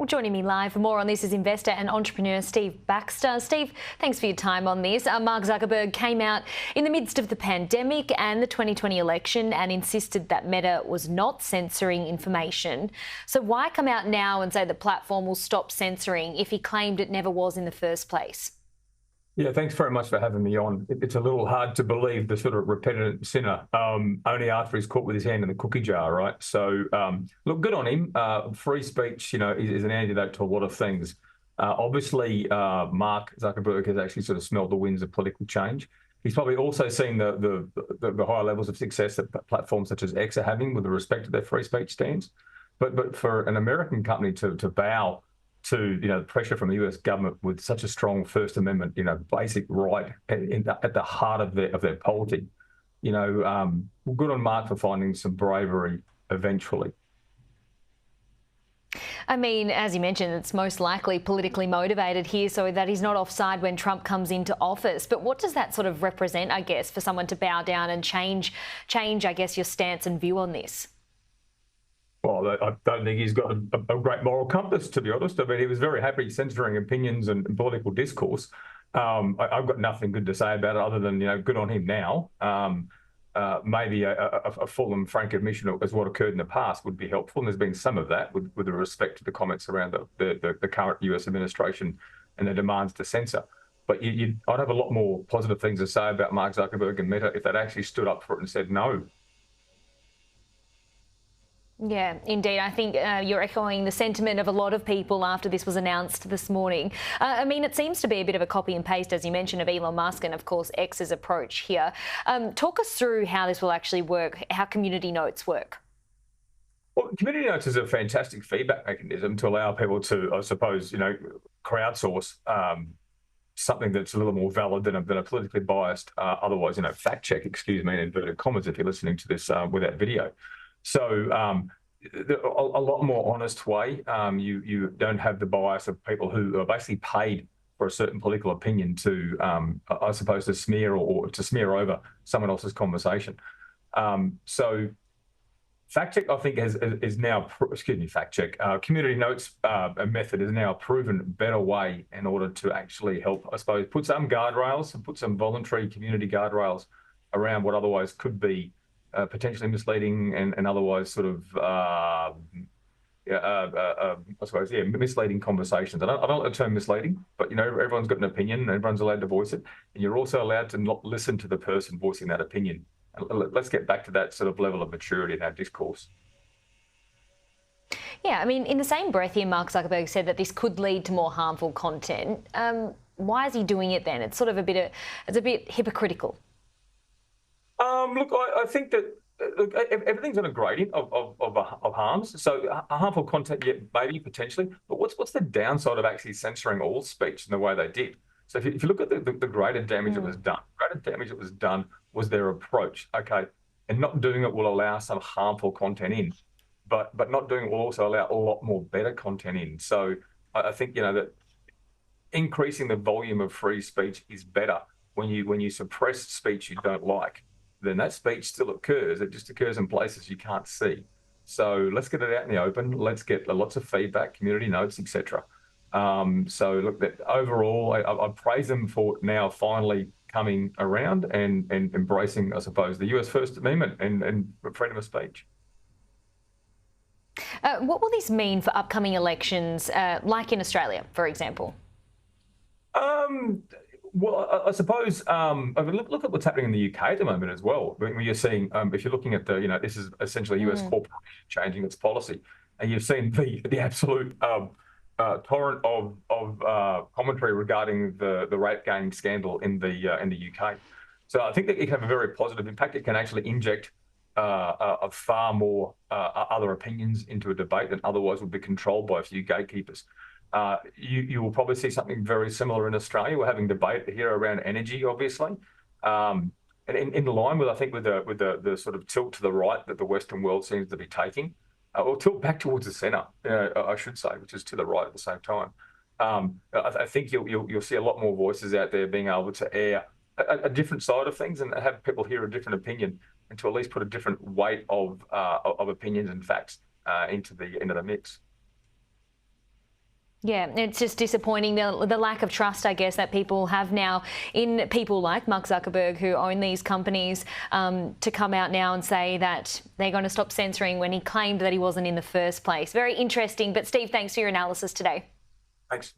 Well, joining me live for more on this is investor and entrepreneur Steve Baxter. Steve, thanks for your time on this. Mark Zuckerberg came out in the midst of the pandemic and the 2020 election and insisted that Meta was not censoring information. So why come out now and say the platform will stop censoring if he claimed it never was in the first place? Yeah, thanks very much for having me on. It's a little hard to believe the sort of repentant sinner only after he's caught with his hand in the cookie jar, right? So, look, good on him. Free speech, is an antidote to a lot of things. Obviously, Mark Zuckerberg has actually sort of smelled the winds of political change. He's probably also seen the higher levels of success that platforms such as X are having with respect to their free speech stance. But for an American company to bow to pressure from the US government with such a strong First Amendment basic right at the heart of their polity, good on Mark for finding some bravery eventually. I mean, as you mentioned, it's most likely politically motivated here so that he's not offside when Trump comes into office. But what does that sort of represent, I guess, for someone to bow down and change, I guess, your stance and view on this? Well, I don't think he's got a great moral compass, to be honest. I mean, he was very happy censoring opinions and political discourse. I've got nothing good to say about it other than, good on him now. Maybe a full and frank admission of what occurred in the past would be helpful. And there's been some of that with respect to the comments around the current US administration and their demands to censor. But I'd have a lot more positive things to say about Mark Zuckerberg and Meta if they'd actually stood up for it and said no. Yeah, indeed. I think you're echoing the sentiment of a lot of people after this was announced this morning. I mean, it seems to be a bit of a copy and paste, as you mentioned, of Elon Musk and, of course, X's approach here. Talk us through how this will actually work, how community notes work. Well, community notes is a fantastic feedback mechanism to allow people to, I suppose, crowdsource something that's a little more valid than a politically biased, otherwise, fact check, excuse me, in inverted commas, if you're listening to this without video. So a lot more honest way. You don't have the bias of people who are basically paid for a certain political opinion to, I suppose, to smear or to smear over someone else's conversation. So fact check, I think, is now, fact check. Community notes method is now a proven better way in order to actually help, I suppose, put some guardrails and put some voluntary community guardrails around what otherwise could be potentially misleading and otherwise sort of, I suppose, misleading conversations. I don't like the term misleading, but, everyone's got an opinion and everyone's allowed to voice it. And you're also allowed to not listen to the person voicing that opinion. And let's get back to that sort of level of maturity in our discourse. Yeah, I mean, in the same breath here, Mark Zuckerberg said that this could lead to more harmful content. Why is he doing it then? It's sort of it's a bit hypocritical. Look, I think that everything's on a gradient of harms. So harmful content, yeah, maybe potentially. But what's the downside of actually censoring all speech in the way they did? So if you look at the greater damage that was done, was their approach. Okay, and not doing it will allow some harmful content in, but not doing it will also allow a lot more better content in. So I think that increasing the volume of free speech is better. When you suppress speech you don't like, then that speech still occurs. It just occurs in places you can't see. So let's get it out in the open. Let's get lots of feedback, community notes, etc. So look, overall, I praise them for now finally coming around and embracing, I suppose, the US First Amendment and freedom of speech. What will this mean for upcoming elections, like in Australia, for example? Well, I suppose look at what's happening in the UK at the moment as well. When you're seeing, if you're looking at this is essentially US corporation changing its policy, and you've seen the absolute torrent of commentary regarding the rape gang scandal in the UK. So I think that it can have a very positive impact. It can actually inject a far more other opinions into a debate than otherwise would be controlled by a few gatekeepers. You will probably see something very similar in Australia. We're having debate here around energy, obviously, and in line with, I think, with the sort of tilt to the right that the Western world seems to be taking, or tilt back towards the centre, I should say, which is to the right at the same time. I think you'll see a lot more voices out there being able to air a different side of things and have people hear a different opinion, and to at least put a different weight of opinions and facts into the mix. Yeah, it's just disappointing, the lack of trust, I guess, that people have now in people like Mark Zuckerberg, who own these companies, to come out now and say that they're going to stop censoring when he claimed that he wasn't in the first place. Very interesting. But Steve, thanks for your analysis today. Thanks.